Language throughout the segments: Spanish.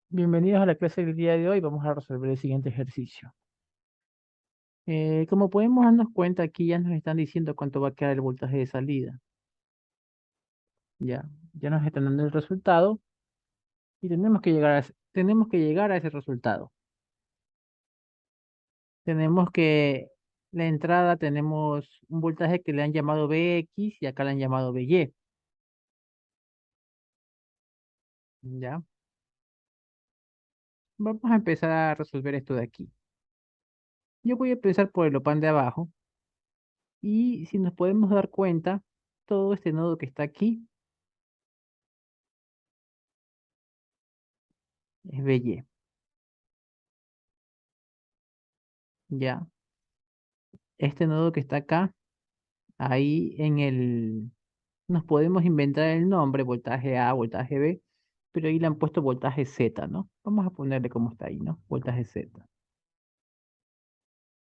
Bienvenidos a la clase del día de hoy. Vamos a resolver el siguiente ejercicio. Como podemos darnos cuenta, aquí ya nos están diciendo cuánto va a quedar el voltaje de salida. Ya nos están dando el resultado y tenemos que llegar a ese resultado. Tenemos que la entrada tenemos un voltaje que le han llamado Bx y acá le han llamado By. Ya, vamos a empezar a resolver esto de aquí. Yo voy a empezar por el OPAN de abajo y si nos podemos dar cuenta, todo este nodo que está aquí es By. Ya. Este nodo que está acá, ahí nos podemos inventar el nombre, voltaje A, voltaje B, pero ahí le han puesto voltaje Z, ¿no? Vamos a ponerle como está ahí, ¿no? Voltaje Z.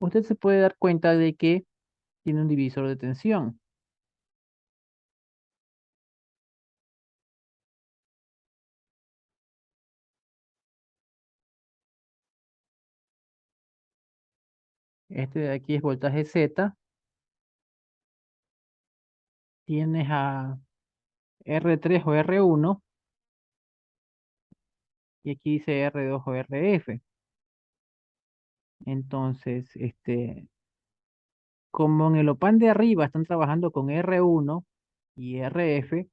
Usted se puede dar cuenta de que tiene un divisor de tensión. Este de aquí es voltaje Z. Tienes a R3 o R1 y aquí dice R2 o RF. Entonces, como en el OPAN de arriba están trabajando con R1 y RF,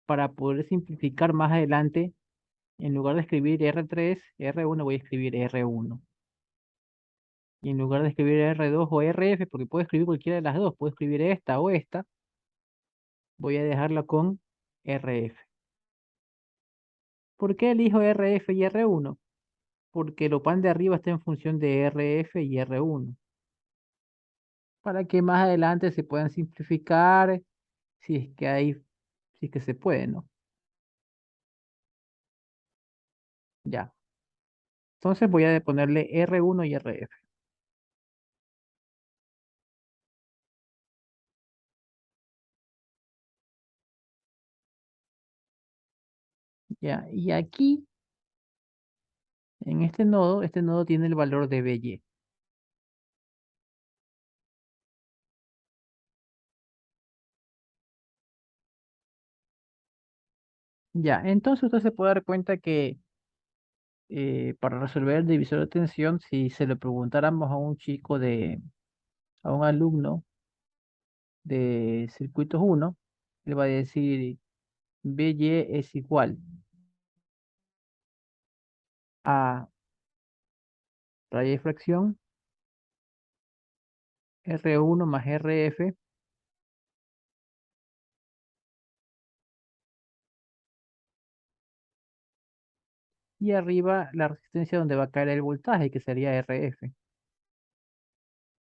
para poder simplificar más adelante, en lugar de escribir R3, R1, voy a escribir R1. Y en lugar de escribir R2 o RF, porque puedo escribir cualquiera de las dos, puedo escribir esta o esta, voy a dejarla con RF. ¿Por qué elijo RF y R1? Porque el OPAN de arriba está en función de RF y R1. Para que más adelante se puedan simplificar, si es que hay, si es que se puede, ¿no? Ya. Entonces voy a ponerle R1 y RF. Ya. Y aquí, en este nodo tiene el valor de By. Ya, entonces usted se puede dar cuenta que para resolver el divisor de tensión, si se lo preguntáramos a un a un alumno de circuitos uno, le va a decir BY es igual a raya de fracción R1 más RF y arriba la resistencia donde va a caer el voltaje, que sería RF,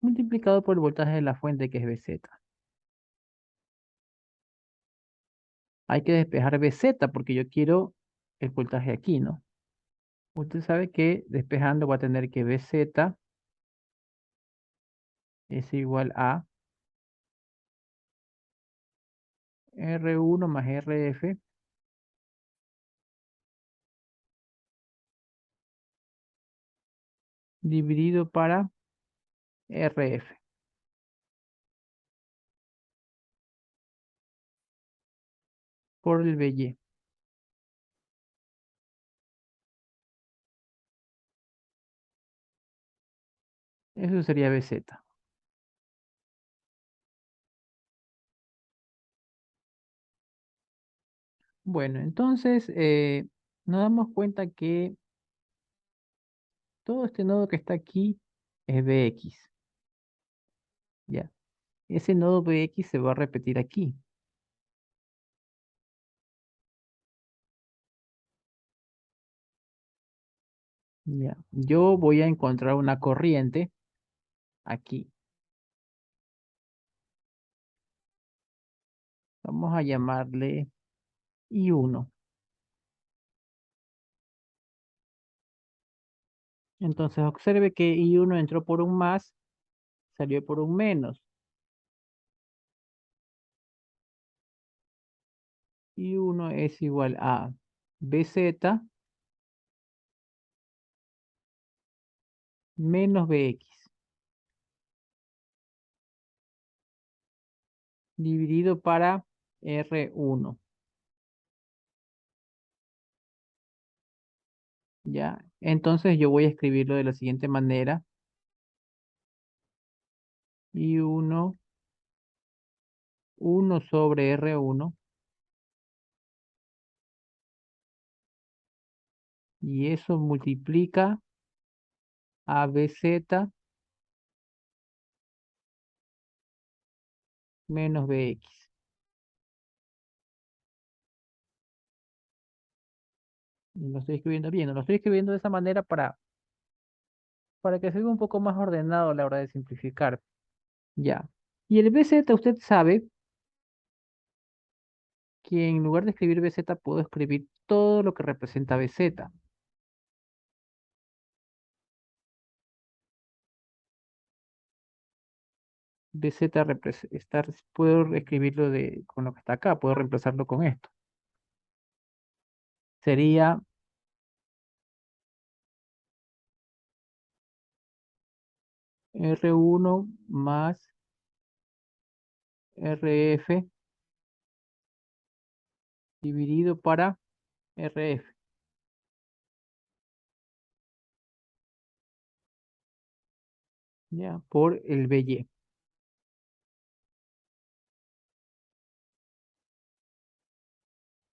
multiplicado por el voltaje de la fuente, que es BZ. Hay que despejar BZ porque yo quiero el voltaje aquí, ¿no? Usted sabe que despejando va a tener que BZ es igual a R1 más RF dividido para RF por el BY. Eso sería BZ. Bueno, entonces nos damos cuenta que todo este nodo que está aquí es Bx. Ya. Ese nodo Bx se va a repetir aquí. Ya. Yo voy a encontrar una corriente aquí. Vamos a llamarle I1. Entonces observe que I1 entró por un más, salió por un menos. I1 es igual a BZ menos bx dividido para R1. ¿Ya? Entonces yo voy a escribirlo de la siguiente manera. I1 sobre R1, y eso multiplica a BZ menos BX. Y lo estoy escribiendo bien, lo estoy escribiendo de esa manera para que sea un poco más ordenado a la hora de simplificar. Ya. Y el BZ, usted sabe que en lugar de escribir BZ puedo escribir todo lo que representa BZ. BZ puedo escribirlo con lo que está acá, puedo reemplazarlo con esto. Sería R1 más RF dividido para RF, ya, por el BY.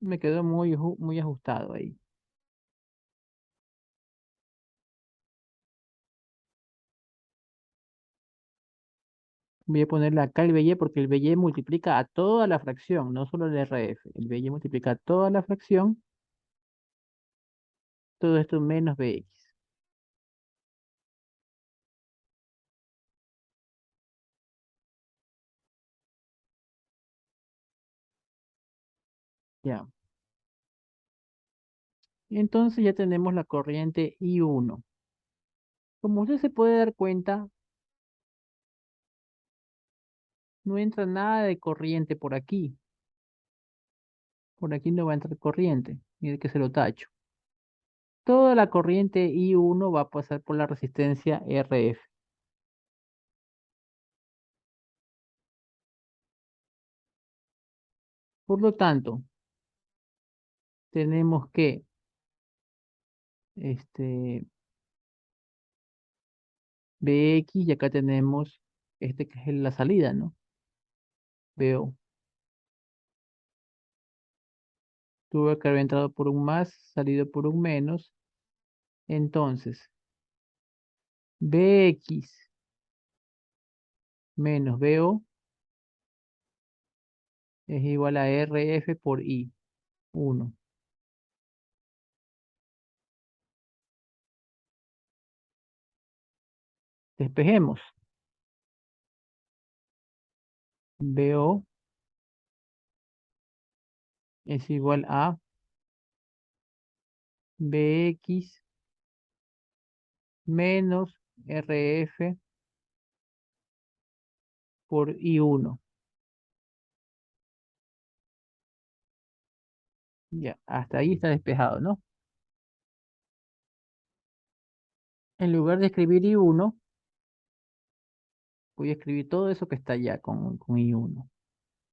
Me quedó muy ajustado ahí. Voy a ponerle acá el BY porque el BY multiplica a toda la fracción, no solo el RF. El BY multiplica a toda la fracción, todo esto menos BX. Ya. Entonces ya tenemos la corriente I1. Como usted se puede dar cuenta, no entra nada de corriente por aquí. Por aquí no va a entrar corriente. Mire que se lo tacho. Toda la corriente I1 va a pasar por la resistencia RF. Por lo tanto, tenemos que este, BX, y acá tenemos este que es la salida, ¿no? Veo, tuve que haber entrado por un más, salido por un menos. Entonces, BX menos BO es igual a RF por I1. Despejemos. BO es igual a BX menos RF por I1. Ya, hasta ahí está despejado, ¿no? En lugar de escribir I1, voy a escribir todo eso que está allá con I1.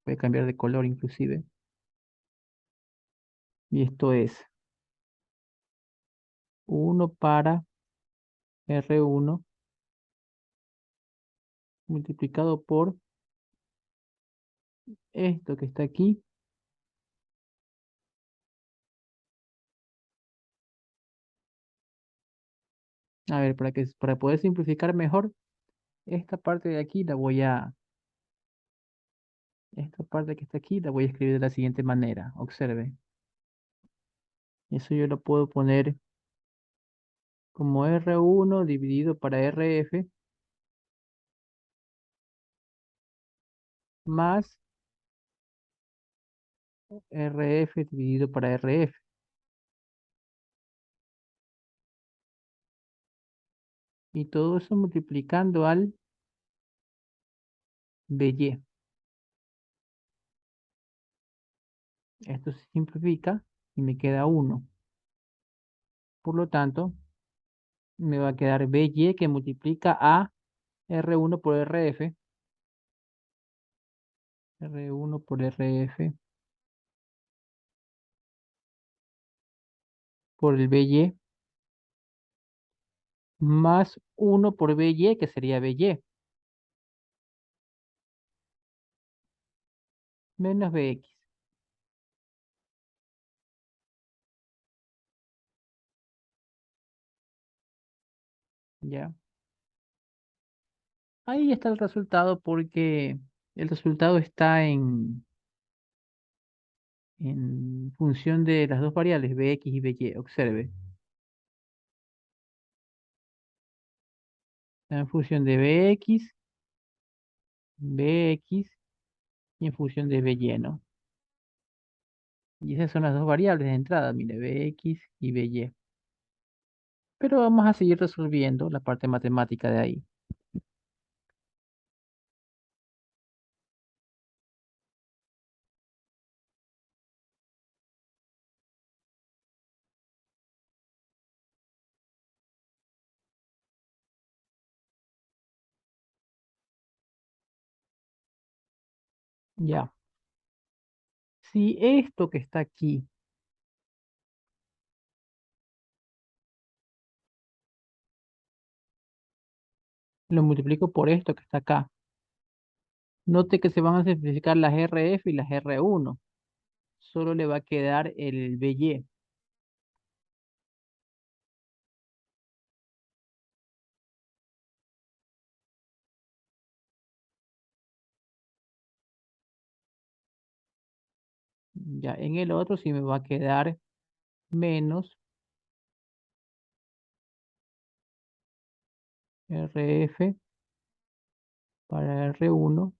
Voy a cambiar de color inclusive. Y esto es 1 para R1 multiplicado por esto que está aquí. A ver, para poder simplificar mejor, esta parte de aquí esta parte que está aquí la voy a escribir de la siguiente manera. Observe. Eso yo lo puedo poner como R1 dividido para RF más RF dividido para RF. Y todo eso multiplicando al BY. Esto se simplifica y me queda 1. Por lo tanto, Me va a quedar BY que multiplica a R1 por RF. R1 por RF por el BY más 1 por BY, que sería BY, menos BX. ¿Ya? Ahí está el resultado porque el resultado está en función de las dos variables, Bx y By. Observe. Está en función de Bx, Bx y en función de By, ¿no? Y esas son las dos variables de entrada, mire, Bx y By. Pero vamos a seguir resolviendo la parte matemática de ahí. Ya. Si esto que está aquí lo multiplico por esto que está acá, note que se van a simplificar las RF y las R1. Solo le va a quedar el BY. Ya en el otro sí me va a quedar menos RF para R1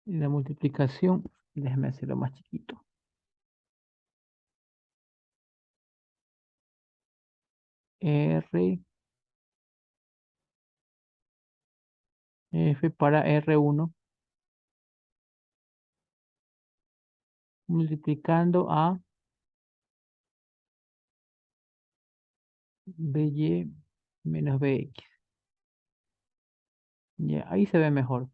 y la multiplicación, déjame hacerlo más chiquito. RF para R1 multiplicando a BY menos BX. Ya, ahí se ve mejor.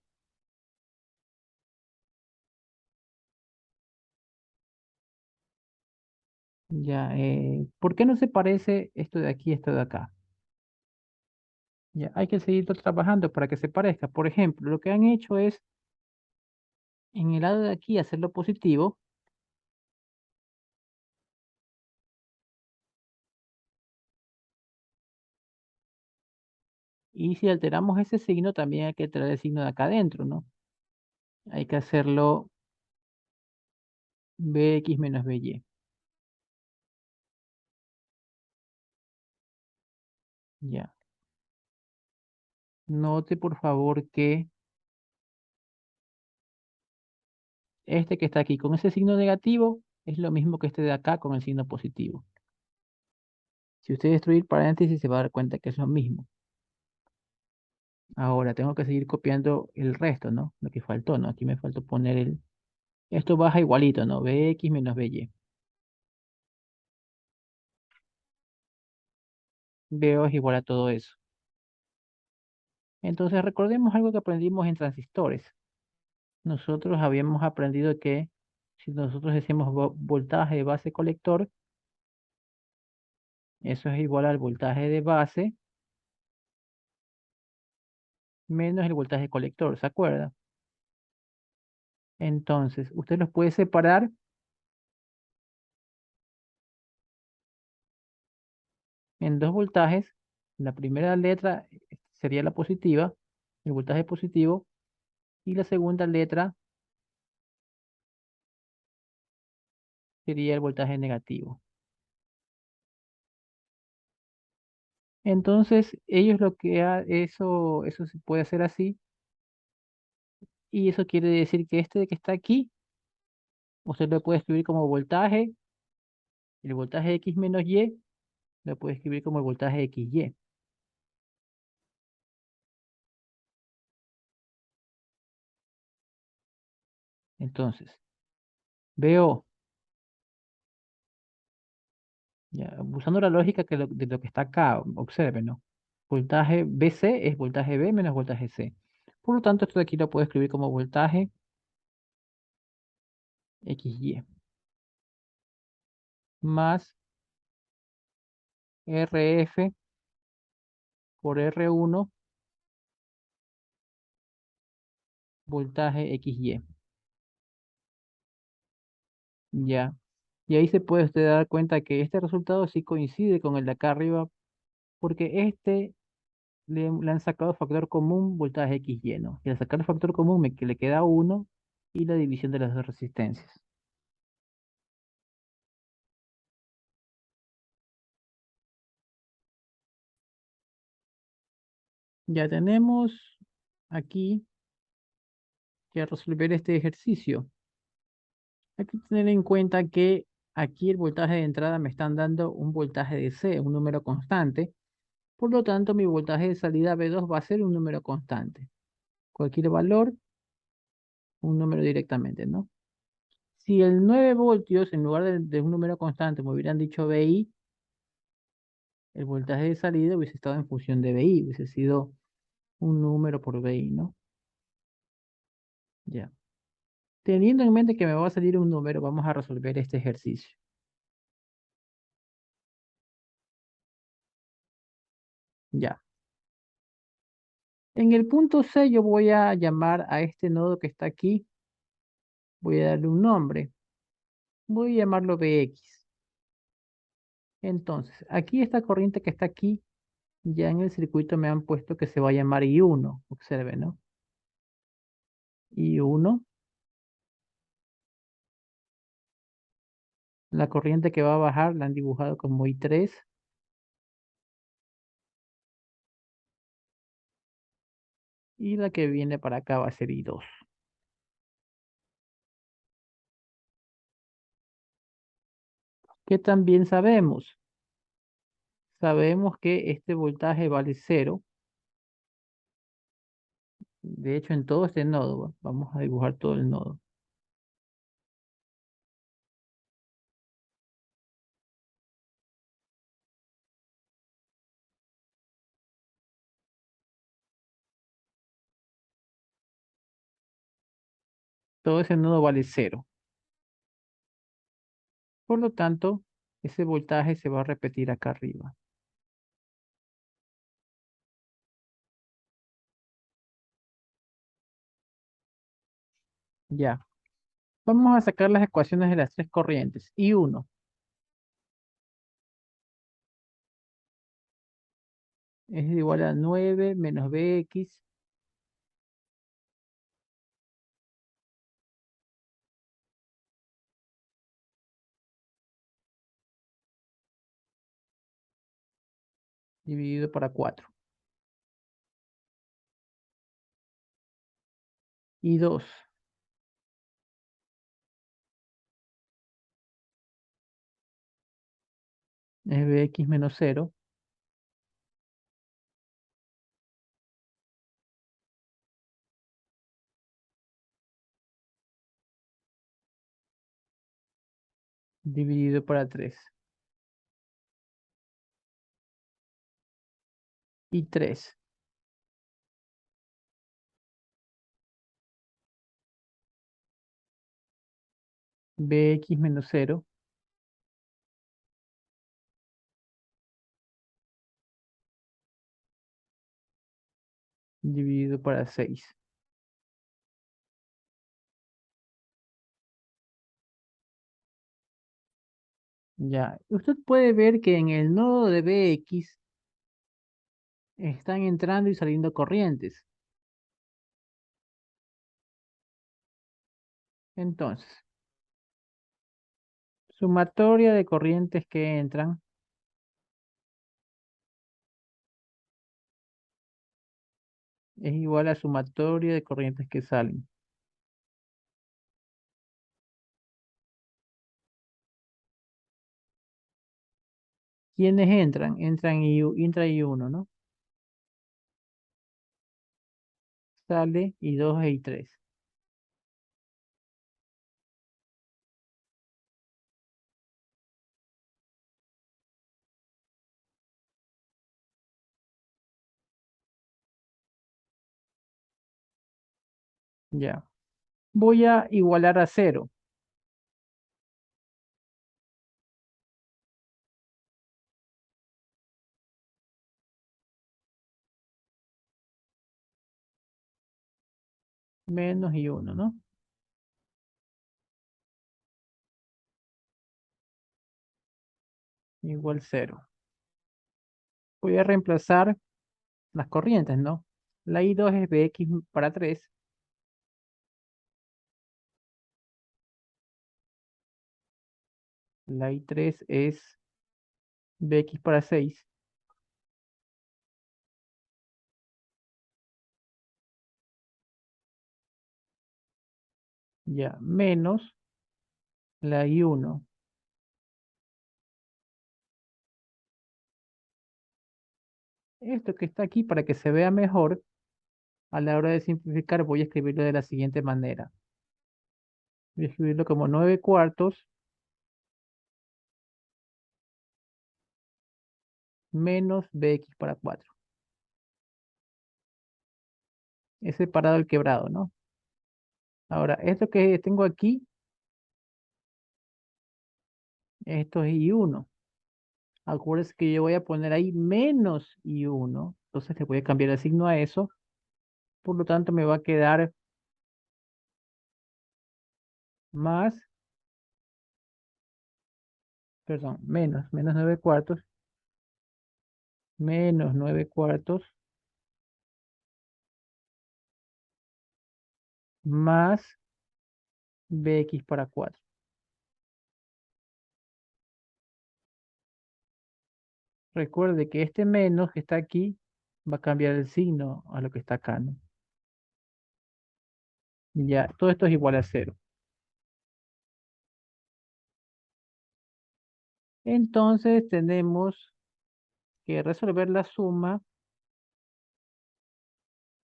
Ya, ¿por qué no se parece esto de aquí a esto de acá? Ya, hay que seguir trabajando para que se parezca. Por ejemplo, lo que han hecho es en el lado de aquí hacerlo positivo y si alteramos ese signo también hay que traer el signo de acá adentro, ¿no? Hay que hacerlo Bx menos By. Ya. Note por favor que este que está aquí con ese signo negativo es lo mismo que este de acá con el signo positivo. Si usted destruye el paréntesis se va a dar cuenta que es lo mismo. Ahora tengo que seguir copiando el resto, ¿no? Lo que faltó, ¿no? Aquí me faltó poner el... Esto baja igualito, ¿no? Bx menos By. Bo es igual a todo eso. Entonces recordemos algo que aprendimos en transistores. Nosotros habíamos aprendido que si nosotros decimos voltaje de base colector, eso es igual al voltaje de base menos el voltaje colector, ¿se acuerda? Entonces, usted los puede separar en dos voltajes. La primera letra sería la positiva, el voltaje positivo, y la segunda letra sería el voltaje negativo. Entonces, ellos lo que eso se puede hacer así, y eso quiere decir que este que está aquí, usted lo puede escribir como voltaje, el voltaje X menos Y, lo puede escribir como el voltaje XY. Entonces, veo Ya, usando la lógica de lo que está acá, observen, ¿no? Voltaje BC es voltaje B menos voltaje C. Por lo tanto, esto de aquí lo puedo escribir como voltaje XY más RF por R1 voltaje XY. Ya. Y ahí se puede usted dar cuenta que este resultado sí coincide con el de acá arriba, porque este le han sacado factor común voltaje XY, ¿no? Y al sacar el factor común que le queda uno y la división de las dos resistencias. Ya tenemos aquí que resolver este ejercicio. Hay que tener en cuenta que aquí el voltaje de entrada me están dando un voltaje de C, un número constante. Por lo tanto, mi voltaje de salida B2 va a ser un número constante. Cualquier valor, un número directamente, ¿no? Si el 9 voltios, en lugar de un número constante, me hubieran dicho BI, el voltaje de salida hubiese estado en función de BI, hubiese sido un número por BI, ¿no? Ya. Teniendo en mente que me va a salir un número, vamos a resolver este ejercicio. Ya. En el punto C yo voy a llamar a este nodo que está aquí, voy a darle un nombre, voy a llamarlo BX. Entonces, aquí esta corriente que está aquí, ya en el circuito me han puesto que se va a llamar I1, observe, ¿no? I1, la corriente que va a bajar la han dibujado como I3 y la que viene para acá va a ser I2. ¿Qué también sabemos? Sabemos que este voltaje vale cero. De hecho, en todo este nodo, vamos a dibujar todo el nodo. Todo ese nodo vale cero. Por lo tanto, ese voltaje se va a repetir acá arriba. Ya. Vamos a sacar las ecuaciones de las tres corrientes. I1 es igual a 9 menos Bx dividido para 4. I2 es Bx menos cero dividido para 3. I3 Bx menos cero dividido para 6. Ya. Usted puede ver que en el nodo de Bx están entrando y saliendo corrientes. Entonces, sumatoria de corrientes que entran es igual a sumatoria de corrientes que salen. ¿Quiénes entran? Entra I1, ¿no? Sale I2 e I3. Ya. Voy a igualar a cero, menos y uno, ¿no? Igual cero. Voy a reemplazar las corrientes, ¿no? La I2 es Bx para 3, la I3 es Bx para 6, ya, menos la I1. Esto que está aquí, para que se vea mejor, a la hora de simplificar, voy a escribirlo de la siguiente manera. Voy a escribirlo como 9 cuartos menos Bx para 4. He separado el quebrado, ¿no? Ahora, esto que tengo aquí, esto es I1. Acuérdense que yo voy a poner ahí menos I1. Entonces le voy a cambiar el signo a eso. Por lo tanto, me va a quedar más, perdón, menos 9 cuartos, menos 9 cuartos, más Bx para 4. Recuerde que este menos que está aquí va a cambiar el signo a lo que está acá, ¿no? Ya, todo esto es igual a cero. Entonces tenemos que resolver la suma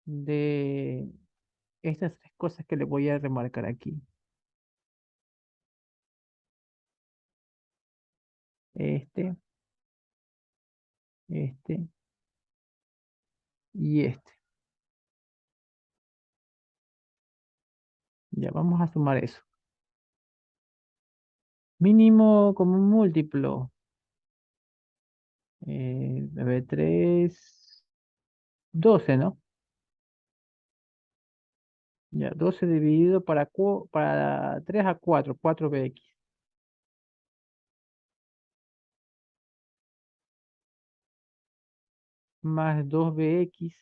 de estas tres cosas que le voy a remarcar aquí. Este, este y este. Ya vamos a sumar eso. Mínimo como un múltiplo. A ver, 3, 12, ¿no? Ya, 12 dividido para 3 a 4, 4Bx, más 2Bx,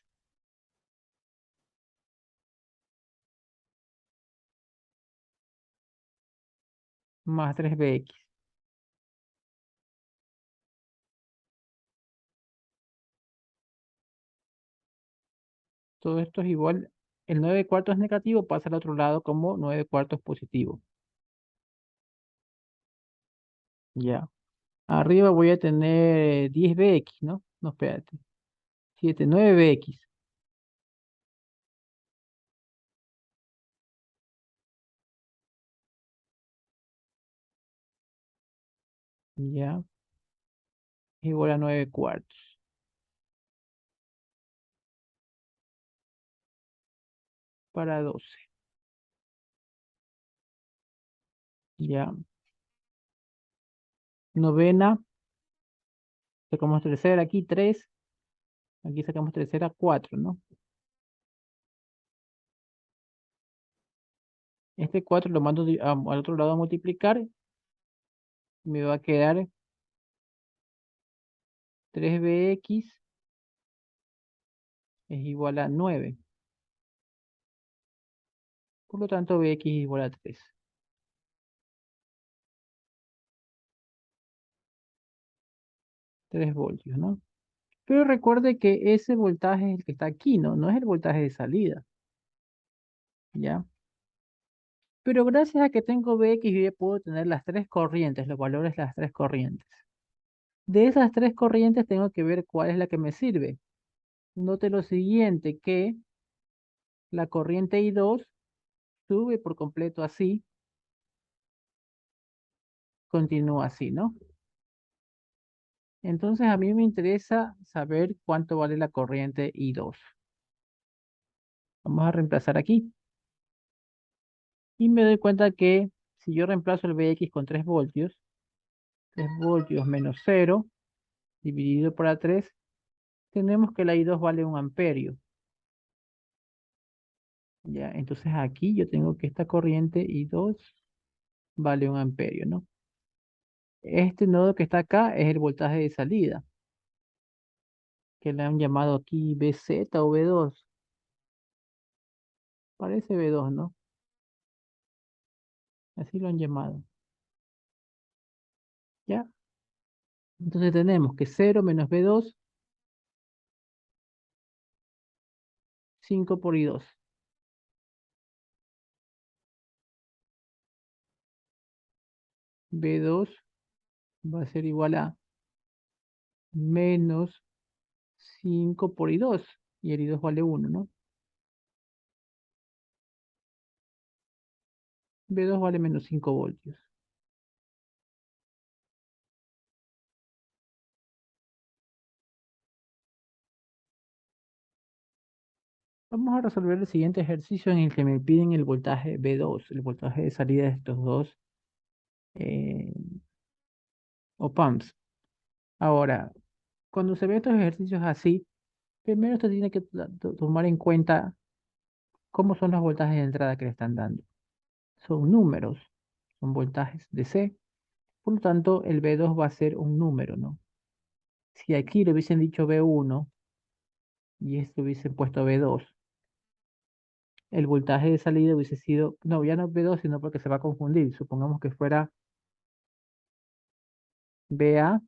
más 3Bx. Todo esto es igual. El 9 cuartos negativo pasa al otro lado como 9 cuartos positivo. Ya. Arriba voy a tener 10Bx, ¿no? No, espérate. 7, 9Bx. Ya. Igual a 9 cuartos. Para 12. Ya. Novena. Sacamos tercera aquí, 3. Aquí sacamos tercera, 4, ¿no? Este 4 lo mando al otro lado a multiplicar. Me va a quedar 3Bx es igual a 9. Por lo tanto, Bx es igual a 3. 3 voltios, ¿no? Pero recuerde que ese voltaje es el que está aquí, ¿no? No es el voltaje de salida, ¿ya? Pero gracias a que tengo Bx, yo ya puedo tener las tres corrientes, los valores de las tres corrientes. De esas tres corrientes tengo que ver cuál es la que me sirve. Note lo siguiente, que la corriente I2 sube por completo así, continúa así, ¿no? Entonces a mí me interesa saber cuánto vale la corriente I2. Vamos a reemplazar aquí. Y me doy cuenta que si yo reemplazo el Vx con 3 voltios menos 0 dividido por A3, tenemos que la I2 vale 1 amperio. Ya, entonces aquí yo tengo que esta corriente I2 vale 1 amperio, ¿no? Este nodo que está acá es el voltaje de salida, que le han llamado aquí BZ o B2. Parece B2, ¿no? Así lo han llamado. ¿Ya? Entonces tenemos que 0 menos B2, 5 por I2. B2 va a ser igual a menos 5 por I2. Y el I2 vale 1, ¿no? B2 vale menos 5 voltios. Vamos a resolver el siguiente ejercicio en el que me piden el voltaje B2, el voltaje de salida de estos dos eh, op-amps. Ahora, cuando se ven estos ejercicios así, primero usted tiene que tomar en cuenta cómo son los voltajes de entrada que le están dando. Son números, son voltajes de C. Por lo tanto, el B2 va a ser un número, ¿no? Si aquí le hubiesen dicho B1 y esto hubiesen puesto B2, el voltaje de salida hubiese sido, no, ya no B2, sino porque se va a confundir. Supongamos que fuera BA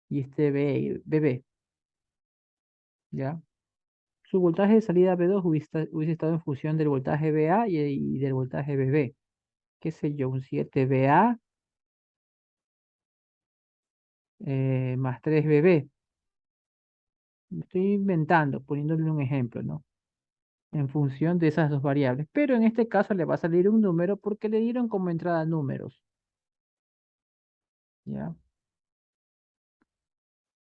y este BB, ¿ya? Su voltaje de salida B2 hubiese estado en función del voltaje BA y del voltaje BB. ¿Qué sé yo? Un 7 BA más 3 BB. Estoy inventando, poniéndole un ejemplo, ¿no? En función de esas dos variables. Pero en este caso le va a salir un número porque le dieron como entrada números. ¿Ya?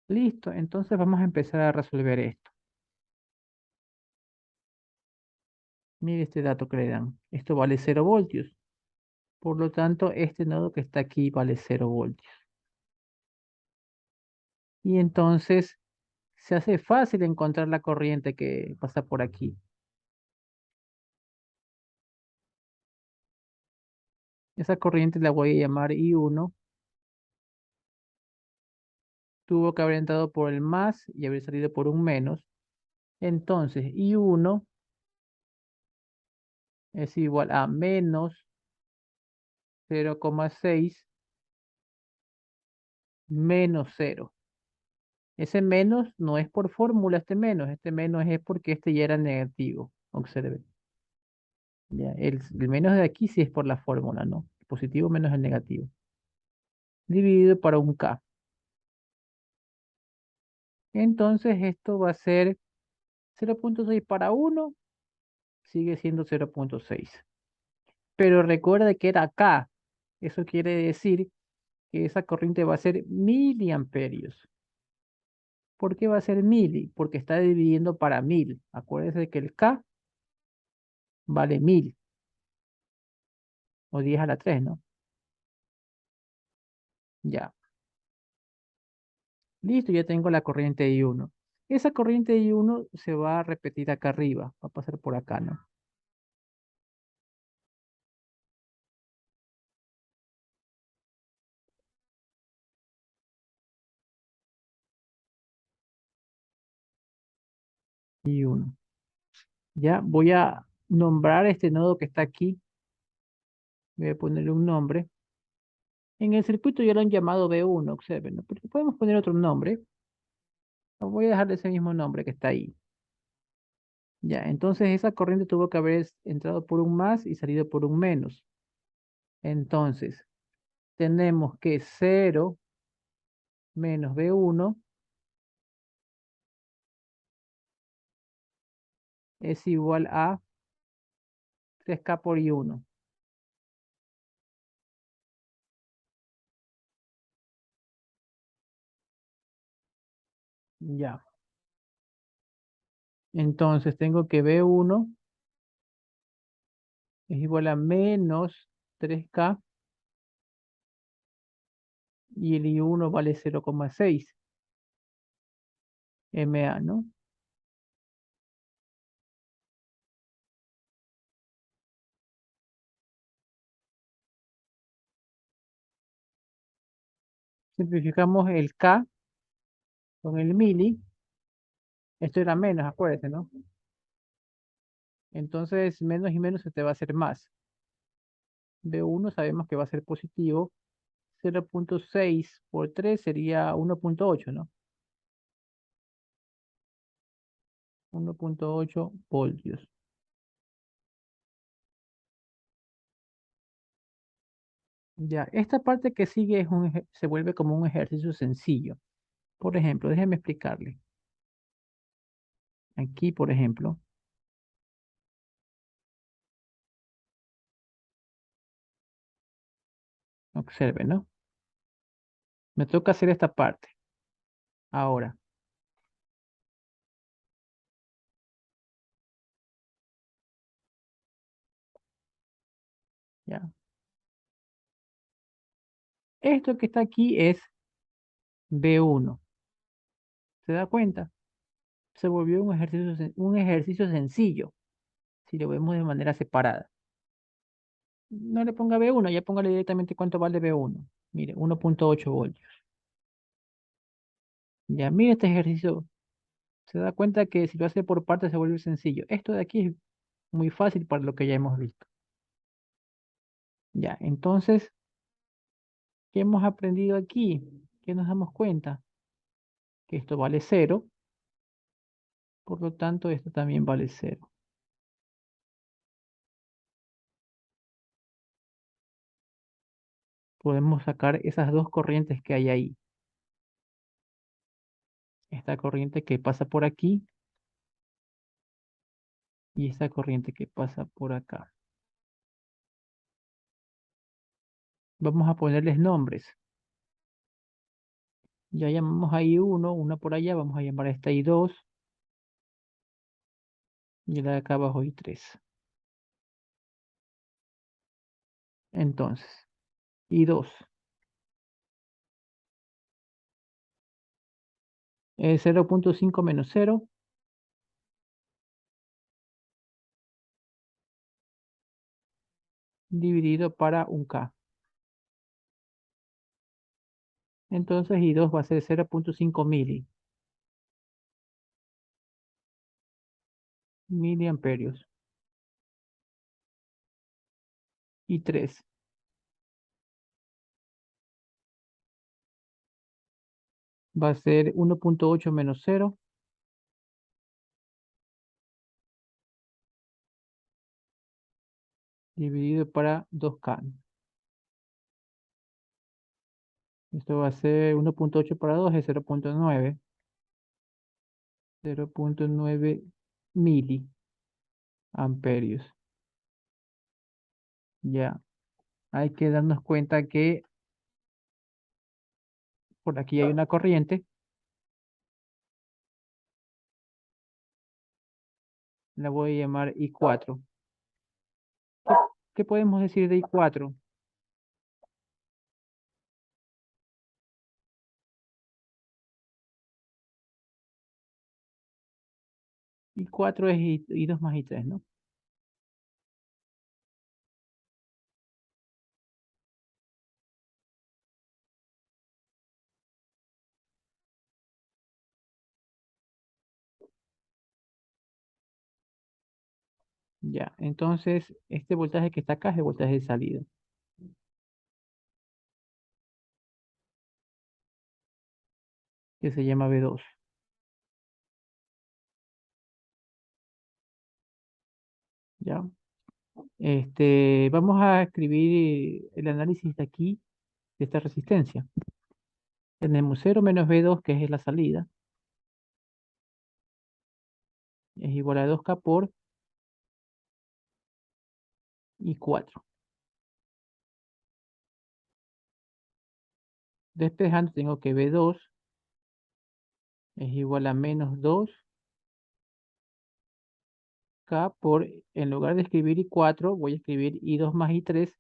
Listo, entonces vamos a empezar a resolver esto. Mire este dato que le dan. Esto vale 0 voltios. Por lo tanto, este nodo que está aquí vale 0 voltios. Y entonces se hace fácil encontrar la corriente que pasa por aquí. Esa corriente la voy a llamar I1. Tuvo que haber entrado por el más y haber salido por un menos. Entonces, I1 es igual a menos 0,6 menos 0. Ese menos no es por fórmula, este menos es porque este ya era negativo. Observe. Ya, el menos de aquí sí es por la fórmula, ¿no? El positivo menos el negativo. Dividido para un K. Entonces esto va a ser 0,6 para 1, sigue siendo 0,6. Pero recuerde que era K. Eso quiere decir que esa corriente va a ser miliamperios. ¿Por qué va a ser mili? Porque está dividiendo para 1000. Acuérdese que el K vale 1000 o 10 a la 3, ¿no? Ya. Listo, ya tengo la corriente I1. Esa corriente I1 se va a repetir acá arriba, va a pasar por acá, ¿no? I1. Ya voy a nombrar este nodo que está aquí. Voy a ponerle un nombre. En el circuito ya lo han llamado B1, observen, ¿no? Pero podemos poner otro nombre. Voy a dejarle ese mismo nombre que está ahí. Ya, entonces esa corriente tuvo que haber entrado por un más y salido por un menos. Entonces, tenemos que 0 menos B1 es igual a 3K por I1. Ya. Entonces tengo que B1 es igual a menos 3K y el I1 vale 0,6 MA, ¿no? Simplificamos el K con el mili. Esto era menos, acuérdate, ¿no? Entonces, menos y menos se te va a hacer más. B1 sabemos que va a ser positivo. 0,6 por 3 sería 1,8, ¿no? 1,8 voltios. Ya, esta parte que sigue se vuelve como un ejercicio sencillo. Por ejemplo, déjeme explicarle. Aquí, por ejemplo, observe, ¿no? Me toca hacer esta parte. Ahora, ya. Esto que está aquí es B1. ¿Se da cuenta? Se volvió un ejercicio sencillo, si lo vemos de manera separada. No le ponga B1, ya póngale directamente cuánto vale B1. Mire, 1,8 voltios. Ya, mire este ejercicio. Se da cuenta que si lo hace por partes se vuelve sencillo. Esto de aquí es muy fácil para lo que ya hemos visto. Ya, entonces, ¿qué hemos aprendido aquí? ¿Qué nos damos cuenta? Que esto vale cero, por lo tanto, esto también vale cero. Podemos sacar esas dos corrientes que hay ahí. Esta corriente que pasa por aquí y esta corriente que pasa por acá. Vamos a ponerles nombres. Ya llamamos ahí uno, una por allá, vamos a llamar a esta I2 y la de acá abajo I3. Entonces, I2 es 0,5 menos cero dividido para un K. Entonces I2 va a ser 0,5 miliamperios. I3 va a ser 1,8 menos cero dividido para 2K. Esto va a ser 1,8 para 2 es 0,9. 0,9 miliamperios. Ya, hay que darnos cuenta que por aquí hay una corriente, la voy a llamar I4. ¿Qué podemos decir de I4? I4 es I2 más I3, ¿no? Ya, entonces este voltaje que está acá es el voltaje de salida, que se llama V2. ¿Ya? Vamos a escribir el análisis de aquí, de esta resistencia. Tenemos 0 menos V2, que es la salida, es igual a 2K por I4. Despejando tengo que V2 es igual a menos 2 K por, en lugar de escribir I4, voy a escribir I2 más I3.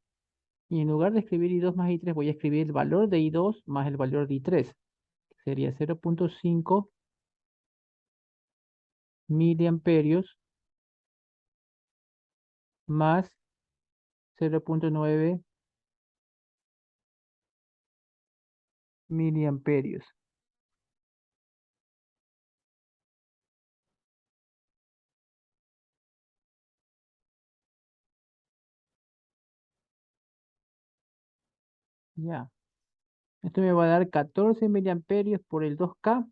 Y en lugar de escribir I2 más I3, voy a escribir el valor de I2 más el valor de I3. Sería 0.5 miliamperios más 0.9 miliamperios. Ya. Esto me va a dar 14 miliamperios por el 2K.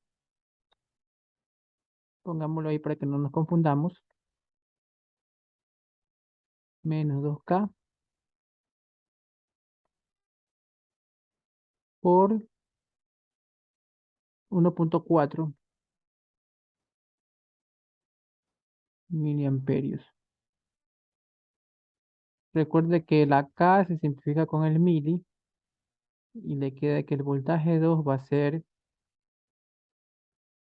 Pongámoslo ahí para que no nos confundamos. Menos 2K por 1.4 miliamperios. Recuerde que la K se simplifica con el mili y le queda que el voltaje 2 va a ser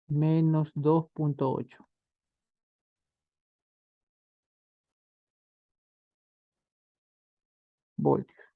menos 2.8 voltios.